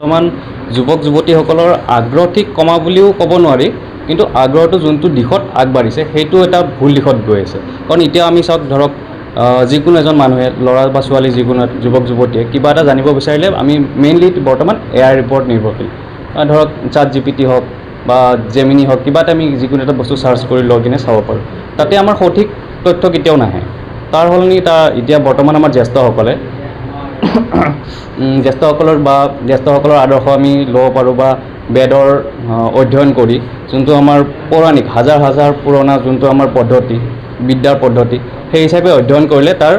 বৰ্তমান যুৱক যুৱতীসকলৰ আগ্ৰহ ঠিক কমা বুলিও ক'ব নোৱাৰি, কিন্তু আগ্ৰহটো যোনটো দিশত আগবাঢ়িছে সেইটো এটা ভুল দিশত গৈ আছে। কাৰণ এতিয়া আমি চাওক, ধৰক যিকোনো এজন মানুহে, ল'ৰা বা ছোৱালী, যিকোনো যুৱক যুৱতীয়ে কিবা এটা জানিব বিচাৰিলে আমি মেইনলি বৰ্তমান এআইৰ ওপৰত নিৰ্ভৰশীল। ধৰক ChatGPT হওক বা জেমিনি হওক, কিবা এটা আমি যিকোনো এটা বস্তু চাৰ্চ কৰি লৈ কিনে চাব পাৰোঁ। তাতে আমাৰ সঠিক তথ্য কেতিয়াও নাহে। তাৰ সলনি এতিয়া বৰ্তমান আমাৰ জ্যেষ্ঠসকলৰ আদৰ্শ আমি ল'ব পাৰোঁ, বা বেদৰ অধ্যয়ন কৰি যোনটো আমাৰ পৌৰাণিক হাজাৰ হাজাৰ পুৰণা যোনটো আমাৰ পদ্ধতি, বিদ্যাৰ পদ্ধতি, সেই হিচাপে অধ্যয়ন কৰিলে তাৰ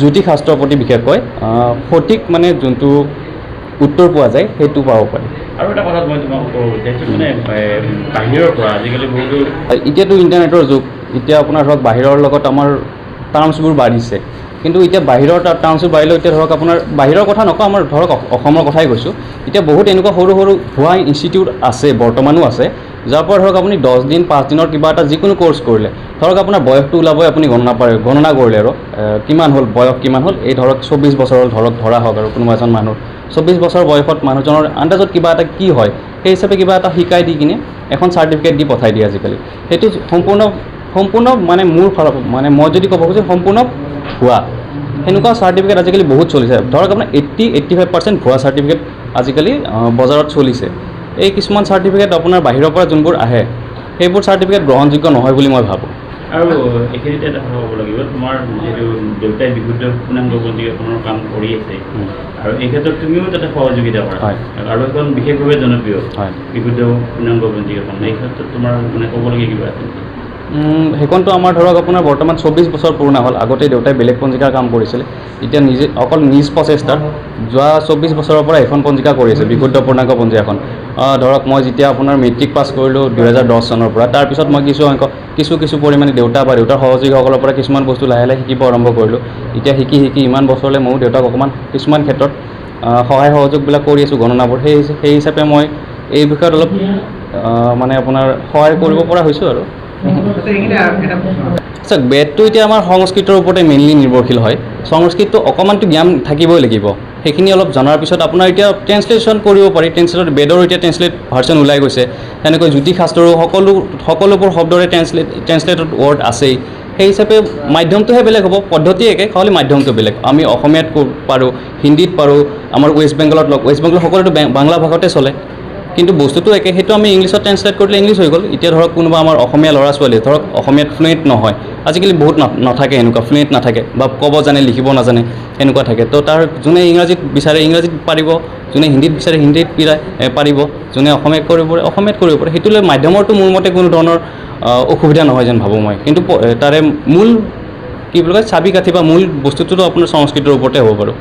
জ্যোতিষ শাস্ত্ৰৰ প্ৰতি বিশেষকৈ সঠিক মানে যোনটো উত্তৰ পোৱা যায় সেইটো পাব পাৰি। আৰু এটা কথা মই তোমাক ক'ব বিচাৰিছোঁ, মানে বাহিৰৰ পৰা আজিকালি বহুতো এতিয়াতো ইণ্টাৰনেটৰ যুগ। এতিয়া আপোনাৰ ধৰক বাহিৰৰ লগত আমাৰ টাৰ্মছবোৰ বাঢ়িছে, কিন্তু এতিয়া বাহিৰৰ টাৰ্মছবোৰ বাঢ়িলেও এতিয়া ধৰক আপোনাৰ বাহিৰৰ কথা নকওঁ, আমাৰ ধৰক অসমৰ কথাই কৈছোঁ। এতিয়া বহুত এনেকুৱা সৰু সৰু ভুৱা ইনষ্টিটিউট আছে, বৰ্তমানো আছে, যাৰ পৰা ধৰক আপুনি 10 দিন 5 দিনৰ কিবা এটা যিকোনো ক'ৰ্চ কৰিলে, ধৰক আপোনাৰ বয়সটো ওলাবই, আপুনি গণনা কৰিলে আৰু কিমান হ'ল, বয়স কিমান হ'ল, এই ধৰক 24 বছৰ হ'ল, ধৰা হওক আৰু কোনোবা এজন মানুহ 24 বছৰ বয়সত মানুহজনৰ আন্দাজত কিবা এটা কি হয়, সেই হিচাপে কিবা এটা শিকাই দি কিনে এখন চাৰ্টিফিকেট দি পঠাই দিয়ে আজিকালি। সেইটো সম্পূৰ্ণ মানে মোৰ ফালৰ, মানে মই যদি ক'ব খুজিছোঁ সম্পূৰ্ণ ভুৱা। সেনেকুৱা চাৰ্টিফিকেট আজিকালি বহুত চলিছে। ধৰক আপোনাৰ 80-85% ভুৱা চাৰ্টিফিকেট আজিকালি বজাৰত চলিছে। এই কিছুমান চাৰ্টিফিকেট আপোনাৰ বাহিৰৰ পৰা যোনবোৰ আহে, সেইবোৰ চাৰ্টিফিকেট গ্ৰহণযোগ্য নহয় বুলি মই ভাবোঁ। আৰু এইখিনিতে এটা কথা ক'ব লাগিব, তোমাৰ যিহেতু দেউতাই বিশুদ্ধ পূৰ্ণাংগ পঞ্জীকৰণৰ কাম কৰি আছে, আৰু এই ক্ষেত্ৰত তুমিও তাতে সহযোগিতা কৰা, আৰু এখন বিশেষভাৱে জনপ্ৰিয় বিশুদ্ধ পূৰ্ণাংগ পঞ্জীকৰণ, এই ক্ষেত্ৰত তোমাৰ মানে ক'বলগীয়া কিবা আছে? সেইখনটো আমাৰ ধৰক আপোনাৰ বৰ্তমান 24 বছৰ পুৰণা হ'ল। আগতে দেউতাই বেলেগ পঞ্জিকাৰ কাম কৰিছিলে, এতিয়া অকল নিজ প্ৰচেষ্টাত যোৱা 24 বছৰৰ পৰা এখন পঞ্জিকা কৰি আছে, বিশুদ্ধ পূৰ্ণাংগ পঞ্জীকাখন। ধৰক মই যেতিয়া আপোনাৰ মেট্ৰিক পাছ কৰিলোঁ 2010 চনৰ পৰা, তাৰপিছত মই কিছু পৰিমাণে দেউতাৰ সহযোগীসকলৰ পৰা কিছুমান বস্তু লাহে লাহে শিকিব আৰম্ভ কৰিলোঁ। এতিয়া শিকি ইমান বছৰলৈ ময়ো দেউতাক অকণমান কিছুমান ক্ষেত্ৰত সহায় সহযোগবিলাক কৰি আছোঁ, গণনাবোৰ। সেই হিচাপে মই এই বিষয়ত অলপ মানে আপোনাৰ সহায় কৰিব পৰা হৈছোঁ আৰু। চাওক, বেদটো এতিয়া আমাৰ সংস্কৃতৰ ওপৰতে মেইনলি নিৰ্ভৰশীল হয়। সংস্কৃতটো অকণমানটো জ্ঞান থাকিবই লাগিব। সেইখিনি অলপ জনাৰ পিছত আপোনাৰ এতিয়া ট্ৰেঞ্চলেশ্যন কৰিব পাৰি। বেদৰো এতিয়া ট্ৰেঞ্চলেট ভাৰ্চন ওলাই গৈছে। তেনেকৈ জ্যোতিষ শাস্ত্ৰৰো সকলোবোৰ শব্দৰে ট্ৰেঞ্চলেটেড ৱৰ্ড আছেই। সেই হিচাপে মাধ্যমটোহে বেলেগ হ'ব, পদ্ধতি একে, খালি মাধ্যমটো বেলেগ। আমি অসমীয়াত পাৰোঁ, হিন্দীত পাৰোঁ, আমাৰ ৱেষ্ট বেংগলত সকলোতো বাংলা ভাষাতে চলে, কিন্তু বস্তুটো একে। সেইটো আমি ইংলিছত ট্ৰেঞ্চলেট কৰিলে ইংলিছ হৈ গ'ল। এতিয়া ধৰক কোনোবা আমাৰ অসমীয়া ল'ৰা ছোৱালী ধৰক অসমীয়াত ফ্লুৱেণ্ট নহয়, আজিকালি বহুত নাথাকে, এনেকুৱা ফ্লুৱেণ্ট নাথাকে, বা ক'ব জানে লিখিব নাজানে, এনেকুৱা থাকে। তো তাৰ যোনে ইংৰাজীত বিচাৰে ইংৰাজীত পাৰিব, যোনে হিন্দীত বিচাৰে হিন্দীত পাৰিব, যোনে অসমীয়াত কৰিব পাৰে। সেইটো লৈ মাধ্যমৰটো মোৰ মতে কোনো ধৰণৰ অসুবিধা নহয় যেন ভাবোঁ মই। কিন্তু তাৰে মূল কি বুলি কয়, চাবি কাঠি বা মূল বস্তুটোতো আপোনাৰ সংস্কৃতৰ ওপৰতে হ'ব বাৰু।